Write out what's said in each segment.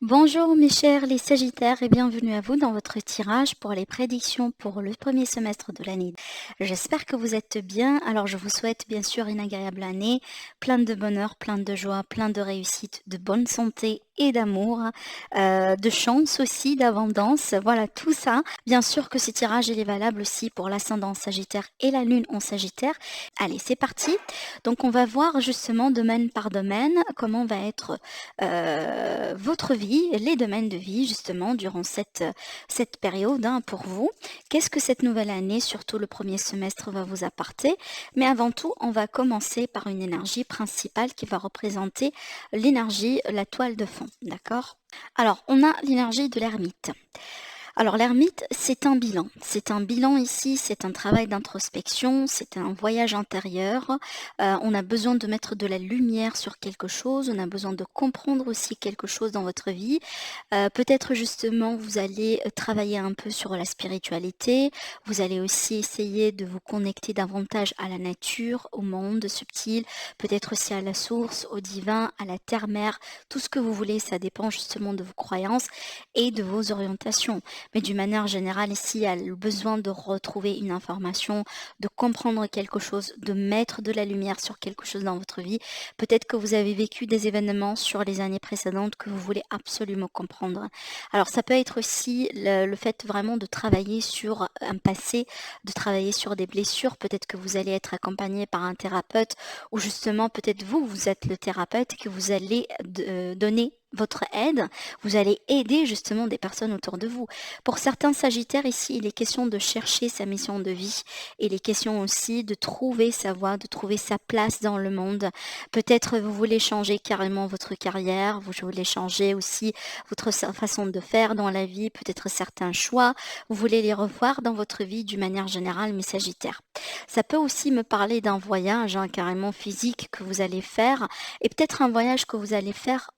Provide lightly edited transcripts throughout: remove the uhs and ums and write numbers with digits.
Bonjour mes chers les Sagittaires et bienvenue à vous dans votre tirage pour les prédictions pour le premier semestre de l'année. J'espère que vous êtes bien. Alors je vous souhaite bien sûr une agréable année, plein de bonheur, plein de joie, plein de réussite, de bonne santé et d'amour, de chance aussi, d'abondance. Voilà tout ça. Bien sûr que ce tirage il est valable aussi pour l'ascendant Sagittaire et la lune en Sagittaire. Allez, c'est parti. Donc on va voir justement domaine par domaine comment va être votre vie, les domaines de vie justement durant cette période pour vous. Qu'est-ce que cette nouvelle année, surtout le premier semestre, va vous apporter? Mais avant tout, on va commencer par une énergie principale qui va représenter l'énergie, la toile de fond, d'accord? Alors, on a l'énergie de l'ermite. Alors l'ermite, c'est un bilan. C'est un bilan ici, c'est un travail d'introspection, c'est un voyage intérieur. On a besoin de mettre de la lumière sur quelque chose, on a besoin de comprendre aussi quelque chose dans votre vie. Peut-être justement, vous allez travailler un peu sur la spiritualité, vous allez aussi essayer de vous connecter davantage à la nature, au monde subtil, peut-être aussi à la source, au divin, à la terre-mère, tout ce que vous voulez, ça dépend justement de vos croyances et de vos orientations. Mais d'une manière générale, ici, il y a le besoin de retrouver une information, de comprendre quelque chose, de mettre de la lumière sur quelque chose dans votre vie. Peut-être que vous avez vécu des événements sur les années précédentes que vous voulez absolument comprendre. Alors, ça peut être aussi le fait vraiment de travailler sur un passé, de travailler sur des blessures. Peut-être que vous allez être accompagné par un thérapeute ou justement, peut-être vous, vous êtes le thérapeute que vous allez donner votre aide, vous allez aider justement des personnes autour de vous. Pour certains Sagittaires ici, il est question de chercher sa mission de vie. Il est question aussi de trouver sa voie, de trouver sa place dans le monde. Peut-être vous voulez changer carrément votre carrière, vous voulez changer aussi votre façon de faire dans la vie, peut-être certains choix. Vous voulez les revoir dans votre vie d'une manière générale, mes Sagittaires. Ça peut aussi me parler d'un voyage carrément physique que vous allez faire et peut-être un voyage que vous allez faire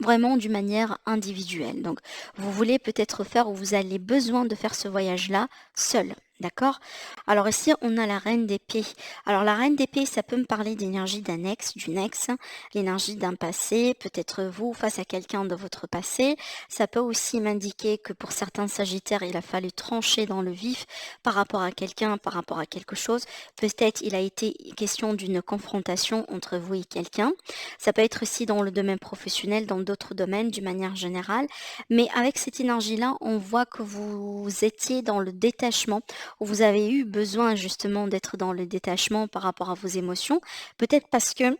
vraiment d'une manière individuelle. Donc, vous voulez peut-être faire ou vous avez besoin de faire ce voyage-là seul. D'accord? Alors ici, on a la reine d'épée. Alors la reine d'épée, ça peut me parler d'énergie d'un ex, d'une ex, l'énergie d'un passé, peut-être vous face à quelqu'un de votre passé. Ça peut aussi m'indiquer que pour certains Sagittaires, il a fallu trancher dans le vif par rapport à quelqu'un, par rapport à quelque chose. Peut-être il a été question d'une confrontation entre vous et quelqu'un. Ça peut être aussi dans le domaine professionnel, dans d'autres domaines d'une manière générale. Mais avec cette énergie-là, on voit que vous étiez dans le détachement, où vous avez eu besoin justement d'être dans le détachement par rapport à vos émotions. Peut-être parce que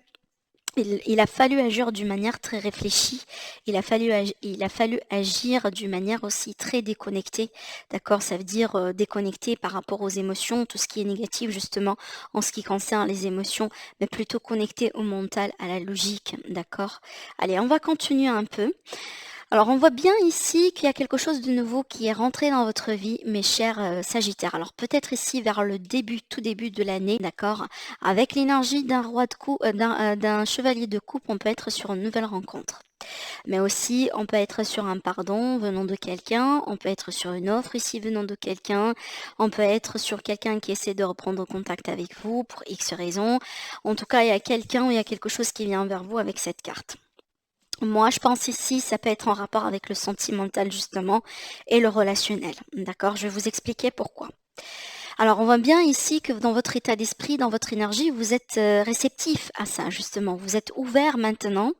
il a fallu agir d'une manière très réfléchie, il a fallu agir d'une manière aussi très déconnectée, d'accord? Ça veut dire déconnecté par rapport aux émotions, tout ce qui est négatif justement en ce qui concerne les émotions, mais plutôt connecté au mental, à la logique, d'accord? Allez, on va continuer un peu. Alors, on voit bien ici qu'il y a quelque chose de nouveau qui est rentré dans votre vie, mes chers Sagittaires. Alors, peut-être ici vers le début, tout début de l'année, d'accord? Avec l'énergie d'un roi de coupe, d'un chevalier de coupe, on peut être sur une nouvelle rencontre. Mais aussi, on peut être sur un pardon venant de quelqu'un, on peut être sur une offre ici venant de quelqu'un, on peut être sur quelqu'un qui essaie de reprendre contact avec vous pour X raisons. En tout cas, il y a quelqu'un ou il y a quelque chose qui vient vers vous avec cette carte. Moi, je pense ici, ça peut être en rapport avec le sentimental justement et le relationnel. D'accord? Je vais vous expliquer pourquoi. Alors, on voit bien ici que dans votre état d'esprit, dans votre énergie, vous êtes réceptif à ça justement. Vous êtes ouvert maintenant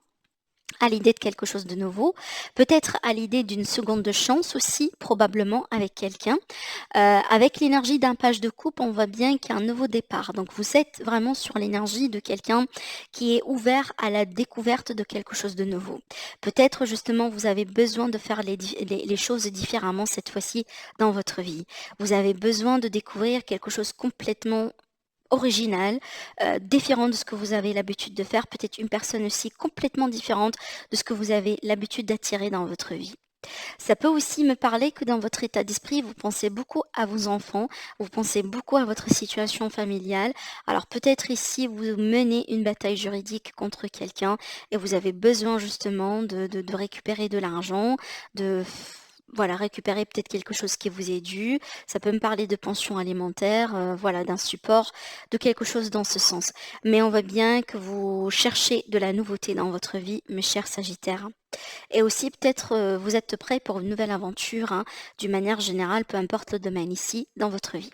à l'idée de quelque chose de nouveau, peut-être à l'idée d'une seconde chance aussi, probablement avec quelqu'un. Avec l'énergie d'un page de coupe, on voit bien qu'il y a un nouveau départ. Donc vous êtes vraiment sur l'énergie de quelqu'un qui est ouvert à la découverte de quelque chose de nouveau. Peut-être justement vous avez besoin de faire les choses différemment cette fois-ci dans votre vie. Vous avez besoin de découvrir quelque chose complètement original, différent de ce que vous avez l'habitude de faire, peut-être une personne aussi complètement différente de ce que vous avez l'habitude d'attirer dans votre vie. Ça peut aussi me parler que dans votre état d'esprit, vous pensez beaucoup à vos enfants, vous pensez beaucoup à votre situation familiale. Alors peut-être ici, vous menez une bataille juridique contre quelqu'un et vous avez besoin justement de récupérer de l'argent, de voilà, récupérer peut-être quelque chose qui vous est dû. Ça peut me parler de pension alimentaire, voilà, d'un support, de quelque chose dans ce sens. Mais on voit bien que vous cherchez de la nouveauté dans votre vie, mes chers Sagittaires. Et aussi peut-être vous êtes prêts pour une nouvelle aventure, hein, d'une manière générale, peu importe le domaine ici, dans votre vie.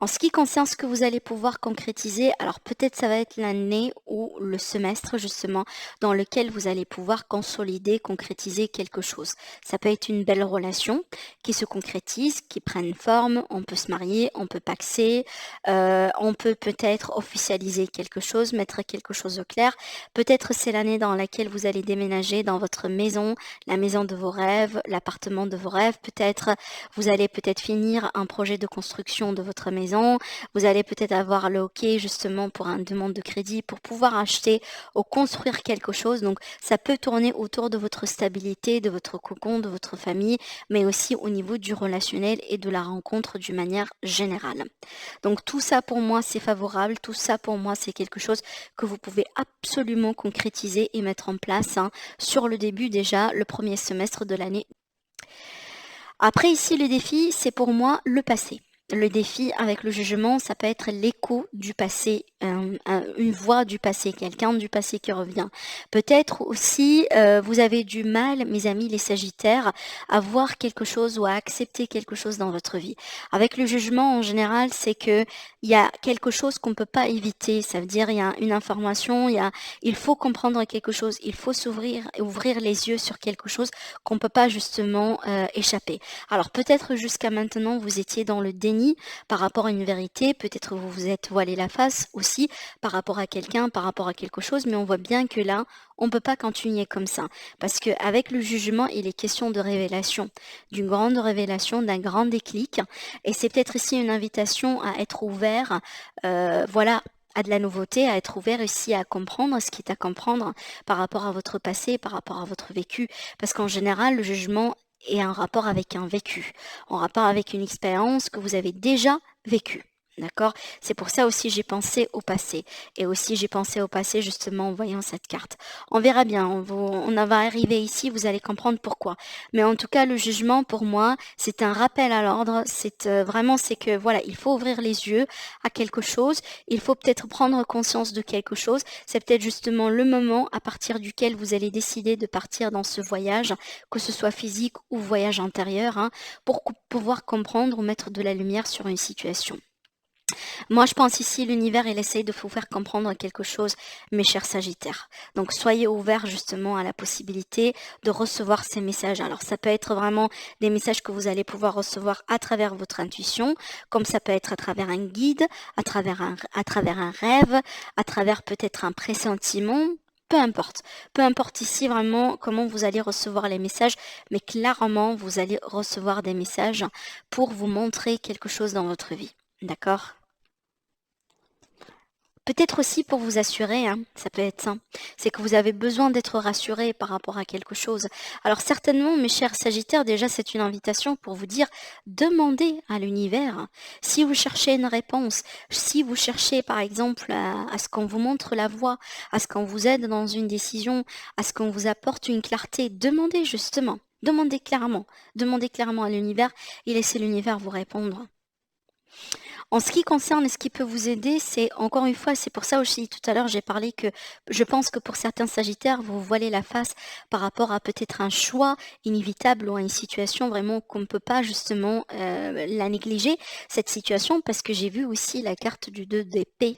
En ce qui concerne ce que vous allez pouvoir concrétiser, alors peut-être ça va être l'année ou le semestre justement dans lequel vous allez pouvoir consolider, concrétiser quelque chose. Ça peut être une belle relation qui se concrétise, qui prenne forme, on peut se marier, on peut paxer, on peut peut-être officialiser quelque chose, mettre quelque chose au clair. Peut-être c'est l'année dans laquelle vous allez déménager dans votre maison, la maison de vos rêves, l'appartement de vos rêves. Peut-être vous allez peut-être finir un projet de construction de votre maison. Vous allez peut-être avoir le OK justement pour une demande de crédit pour pouvoir acheter ou construire quelque chose. Donc ça peut tourner autour de votre stabilité, de votre cocon, de votre famille, mais aussi au niveau du relationnel et de la rencontre d'une manière générale. Donc tout ça pour moi c'est favorable, tout ça pour moi c'est quelque chose que vous pouvez absolument concrétiser et mettre en place, hein, sur le début déjà, le premier semestre de l'année. Après ici le défi c'est pour moi le passé. Le défi avec le jugement, ça peut être l'écho du passé, une voix du passé, quelqu'un du passé qui revient. Peut-être aussi, vous avez du mal, mes amis les Sagittaires, à voir quelque chose ou à accepter quelque chose dans votre vie. Avec le jugement, en général, c'est que il y a quelque chose qu'on ne peut pas éviter. Ça veut dire il y a une information, il faut comprendre quelque chose, il faut s'ouvrir et ouvrir les yeux sur quelque chose qu'on ne peut pas justement échapper. Alors peut-être jusqu'à maintenant, vous étiez dans le déni par rapport à une vérité, peut-être vous vous êtes voilé la face aussi par rapport à quelqu'un, par rapport à quelque chose, mais on voit bien que là, on ne peut pas continuer comme ça. Parce qu'avec le jugement, il est question de révélation, d'une grande révélation, d'un grand déclic. Et c'est peut-être ici une invitation à être ouvert, voilà, à de la nouveauté, à être ouvert ici à comprendre ce qui est à comprendre par rapport à votre passé, par rapport à votre vécu. Parce qu'en général, le jugement et un rapport avec un vécu, en rapport avec une expérience que vous avez déjà vécue. D'accord? C'est pour ça aussi j'ai pensé au passé. Et aussi j'ai pensé au passé justement en voyant cette carte. On verra bien, on va arriver ici, vous allez comprendre pourquoi. Mais en tout cas, le jugement pour moi, c'est un rappel à l'ordre. C'est vraiment, c'est que voilà, il faut ouvrir les yeux à quelque chose. Il faut peut-être prendre conscience de quelque chose. C'est peut-être justement le moment à partir duquel vous allez décider de partir dans ce voyage, que ce soit physique ou voyage intérieur, hein, pour pouvoir comprendre ou mettre de la lumière sur une situation. Moi, je pense ici, l'univers, il essaye de vous faire comprendre quelque chose, mes chers Sagittaires. Donc, soyez ouverts justement à la possibilité de recevoir ces messages. Alors, ça peut être vraiment des messages que vous allez pouvoir recevoir à travers votre intuition, comme ça peut être à travers un guide, à travers un rêve, à travers peut-être un pressentiment. Peu importe ici vraiment comment vous allez recevoir les messages, mais clairement, vous allez recevoir des messages pour vous montrer quelque chose dans votre vie. D'accord? Peut-être aussi pour vous assurer, hein, ça peut être ça, c'est que vous avez besoin d'être rassuré par rapport à quelque chose. Alors certainement, mes chers Sagittaires, déjà c'est une invitation pour vous dire, demandez à l'univers. Si vous cherchez une réponse, si vous cherchez par exemple à ce qu'on vous montre la voie, à ce qu'on vous aide dans une décision, à ce qu'on vous apporte une clarté, demandez justement, demandez clairement à l'univers et laissez l'univers vous répondre. En ce qui concerne ce qui peut vous aider, c'est encore une fois, c'est pour ça aussi tout à l'heure j'ai parlé que je pense que pour certains Sagittaires, vous voilez la face par rapport à peut-être un choix inévitable ou à une situation vraiment qu'on ne peut pas justement la négliger, cette situation, parce que j'ai vu aussi la carte du 2 d'épée.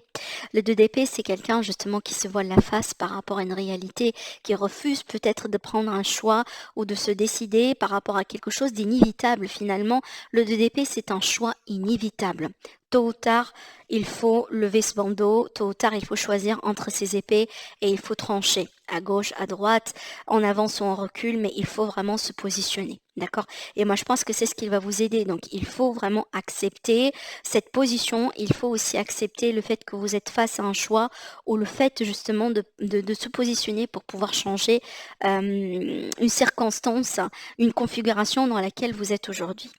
Le 2 d'épée, c'est quelqu'un justement qui se voile la face par rapport à une réalité, qui refuse peut-être de prendre un choix ou de se décider par rapport à quelque chose d'inévitable finalement. Le 2 d'épée, c'est un choix inévitable. Tôt ou tard, il faut lever ce bandeau, tôt ou tard, il faut choisir entre ces épées et il faut trancher à gauche, à droite, en avance ou en recul, mais il faut vraiment se positionner, d'accord? Et moi, je pense que c'est ce qui va vous aider. Donc, il faut vraiment accepter cette position. Il faut aussi accepter le fait que vous êtes face à un choix ou le fait justement de se positionner pour pouvoir changer une circonstance, une configuration dans laquelle vous êtes aujourd'hui.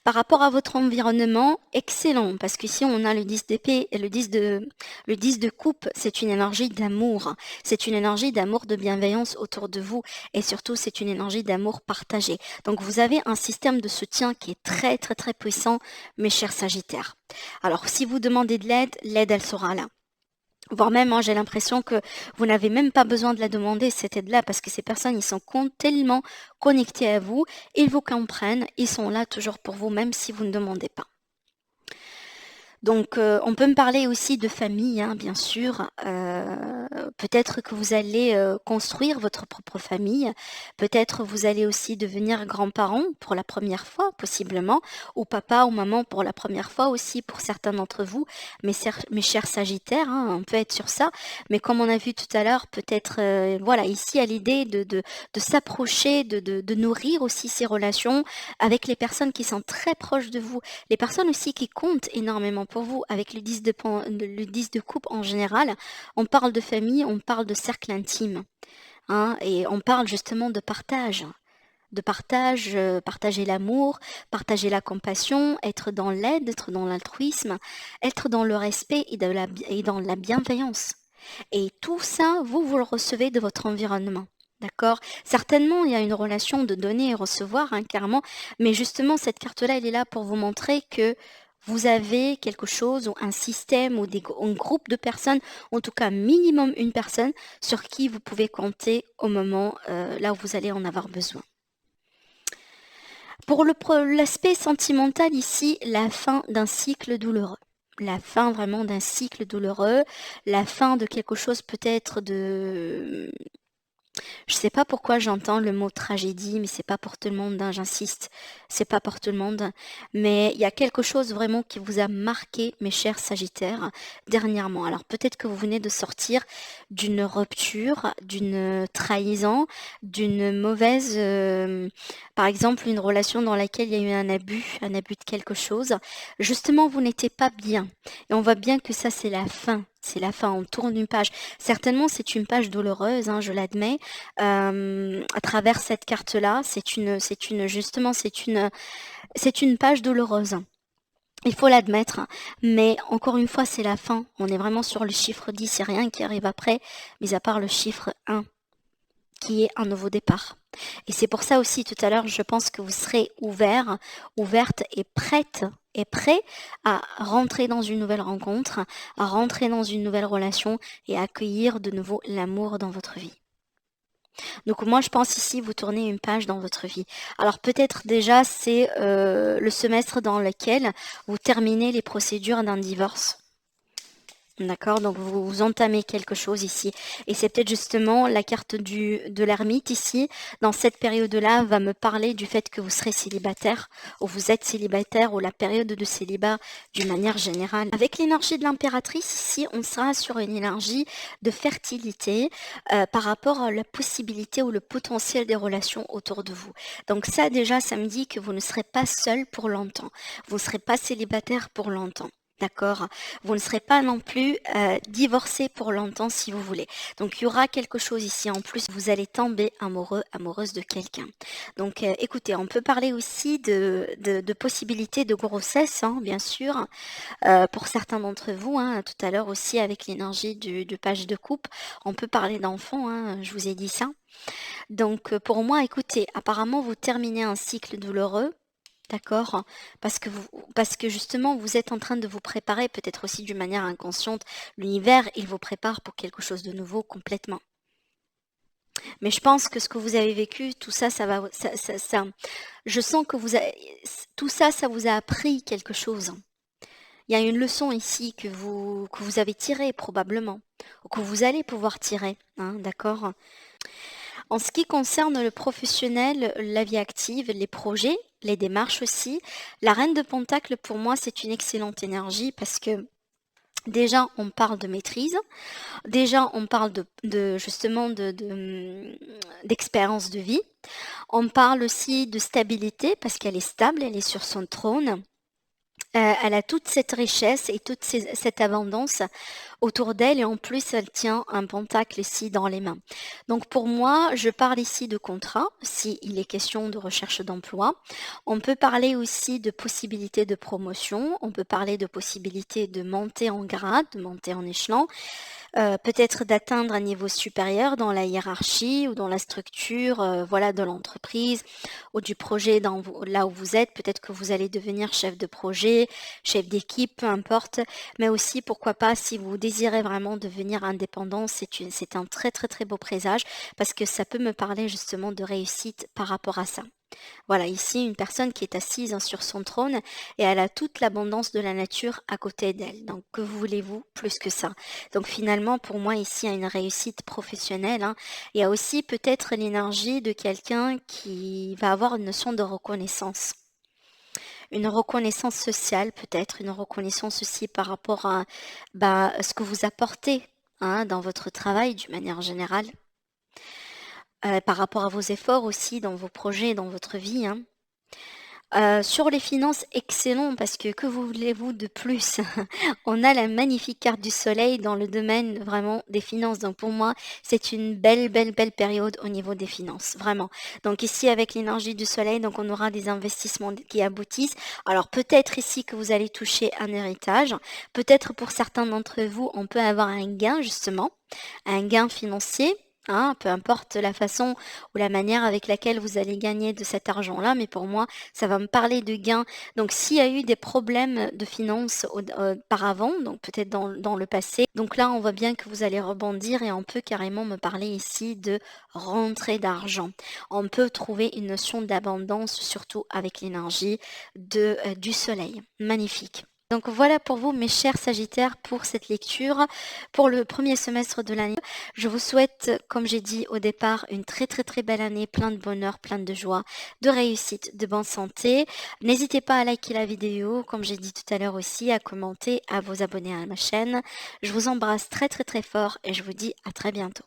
Par rapport à votre environnement, excellent, parce qu'ici on a le 10 d'épée et le 10 de coupe, c'est une énergie d'amour. C'est une énergie d'amour, de bienveillance autour de vous et surtout c'est une énergie d'amour partagé. Donc vous avez un système de soutien qui est très très très puissant, mes chers Sagittaires. Alors si vous demandez de l'aide, l'aide elle sera là. Voire même, j'ai l'impression que vous n'avez même pas besoin de la demander, cette aide-là, parce que ces personnes, ils sont tellement connectés à vous, ils vous comprennent, ils sont là toujours pour vous, même si vous ne demandez pas. Donc, on peut me parler aussi de famille, hein, bien sûr. Peut-être que vous allez construire votre propre famille. Peut-être vous allez aussi devenir grands-parents pour la première fois, possiblement, ou papa ou maman pour la première fois aussi pour certains d'entre vous. Mes chers Sagittaires, hein, on peut être sur ça. Mais comme on a vu tout à l'heure, peut-être, voilà, ici à l'idée de s'approcher, de nourrir aussi ces relations avec les personnes qui sont très proches de vous, les personnes aussi qui comptent énormément pour vous. Avec le 10 de coupe en général, on parle de famille, on parle de cercle intime, hein, et on parle justement de partage. Partager l'amour, partager la compassion, être dans l'aide, être dans l'altruisme, être dans le respect et dans la bienveillance. Et tout ça, vous le recevez de votre environnement. D'accord? Certainement, il y a une relation de donner et recevoir, hein, carrément, mais justement, cette carte-là, elle est là pour vous montrer que vous avez quelque chose ou un système ou un groupe de personnes, en tout cas minimum une personne, sur qui vous pouvez compter au moment là où vous allez en avoir besoin. Pour l'aspect sentimental ici, la fin d'un cycle douloureux. La fin vraiment d'un cycle douloureux, la fin de quelque chose peut-être de... Je sais pas pourquoi j'entends le mot tragédie, mais c'est pas pour tout le monde, hein, j'insiste, c'est pas pour tout le monde. Mais il y a quelque chose vraiment qui vous a marqué, mes chers Sagittaires, dernièrement. Alors peut-être que vous venez de sortir d'une rupture, d'une trahison, d'une mauvaise, par exemple, une relation dans laquelle il y a eu un abus de quelque chose. Justement, vous n'étiez pas bien. Et on voit bien que ça, c'est la fin. C'est la fin, on tourne une page. Certainement, c'est une page douloureuse, hein, je l'admets. À travers cette carte-là, c'est une page douloureuse. Il faut l'admettre, mais encore une fois, c'est la fin. On est vraiment sur le chiffre 10, c'est rien qui arrive après, mis à part le chiffre 1, qui est un nouveau départ. Et c'est pour ça aussi, tout à l'heure, je pense que vous serez ouverte et prêt à rentrer dans une nouvelle rencontre, à rentrer dans une nouvelle relation et à accueillir de nouveau l'amour dans votre vie. Donc moi, je pense ici, vous tournez une page dans votre vie. Alors peut-être déjà, c'est le semestre dans lequel vous terminez les procédures d'un divorce. D'accord, donc vous entamez quelque chose ici. Et c'est peut-être justement la carte de l'ermite ici, dans cette période-là, va me parler du fait que vous serez célibataire, ou vous êtes célibataire, ou la période de célibat d'une manière générale. Avec l'énergie de l'impératrice, ici, on sera sur une énergie de fertilité par rapport à la possibilité ou le potentiel des relations autour de vous. Donc ça, déjà, ça me dit que vous ne serez pas seul pour longtemps. Vous ne serez pas célibataire pour longtemps. D'accord? Vous ne serez pas non plus divorcé pour longtemps si vous voulez. Donc il y aura quelque chose ici en plus. Vous allez tomber amoureuse de quelqu'un. Donc écoutez, on peut parler aussi de possibilités de grossesse, hein, bien sûr, pour certains d'entre vous. Hein, tout à l'heure aussi avec l'énergie du page de coupe, on peut parler d'enfants. Hein, je vous ai dit ça. Donc pour moi, écoutez, apparemment vous terminez un cycle douloureux. D'accord, parce que justement vous êtes en train de vous préparer, peut-être aussi d'une manière inconsciente. L'univers, il vous prépare pour quelque chose de nouveau complètement. Mais je pense que ce que vous avez vécu, tout ça, je sens que tout ça, ça vous a appris quelque chose. Il y a une leçon ici que vous avez tirée probablement, ou que vous allez pouvoir tirer, hein, d'accord? En ce qui concerne le professionnel, la vie active, les projets, les démarches aussi, la reine de Pentacle, pour moi, c'est une excellente énergie parce que déjà, on parle de maîtrise, déjà, on parle justement d'expérience de vie, on parle aussi de stabilité parce qu'elle est stable, elle est sur son trône. Elle a toute cette richesse et toute cette abondance autour d'elle et en plus elle tient un pentacle ici dans les mains. Donc pour moi, je parle ici de contrat, si il est question de recherche d'emploi. On peut parler aussi de possibilités de promotion, on peut parler de possibilités de monter en grade, de monter en échelon, peut-être d'atteindre un niveau supérieur dans la hiérarchie ou dans la structure, voilà, de l'entreprise ou du projet là où vous êtes. Peut-être que vous allez devenir chef de projet, chef d'équipe, peu importe. Mais aussi, pourquoi pas, si vous désirez vraiment devenir indépendant, c'est un très très très beau présage parce que ça peut me parler justement de réussite par rapport à ça. Voilà, ici, une personne qui est assise hein, sur son trône et elle a toute l'abondance de la nature à côté d'elle. Donc, que voulez-vous plus que ça? Donc, finalement, pour moi, ici, il y a une réussite professionnelle, hein. Il y a aussi peut-être l'énergie de quelqu'un qui va avoir une notion de reconnaissance. Une reconnaissance sociale, peut-être, une reconnaissance aussi par rapport à bah, ce que vous apportez hein, dans votre travail d'une manière générale, par rapport à vos efforts aussi dans vos projets, dans votre vie, hein. Sur les finances, excellent parce que voulez-vous de plus? On a la magnifique carte du soleil dans le domaine vraiment des finances. Donc pour moi, c'est une belle, belle, belle période au niveau des finances, vraiment. Donc ici, avec l'énergie du soleil, donc on aura des investissements qui aboutissent. Alors peut-être ici que vous allez toucher un héritage. Peut-être pour certains d'entre vous, on peut avoir un gain justement, un gain financier. Hein, peu importe la façon ou la manière avec laquelle vous allez gagner de cet argent-là, mais pour moi, ça va me parler de gains. Donc, s'il y a eu des problèmes de finances auparavant, donc peut-être dans le passé, donc là, on voit bien que vous allez rebondir et on peut carrément me parler ici de rentrée d'argent. On peut trouver une notion d'abondance, surtout avec l'énergie du soleil. Magnifique. Donc voilà pour vous, mes chers Sagittaires, pour cette lecture, pour le premier semestre de l'année. Je vous souhaite, comme j'ai dit au départ, une très très très belle année, plein de bonheur, plein de joie, de réussite, de bonne santé. N'hésitez pas à liker la vidéo, comme j'ai dit tout à l'heure aussi, à commenter, à vous abonner à ma chaîne. Je vous embrasse très très très fort et je vous dis à très bientôt.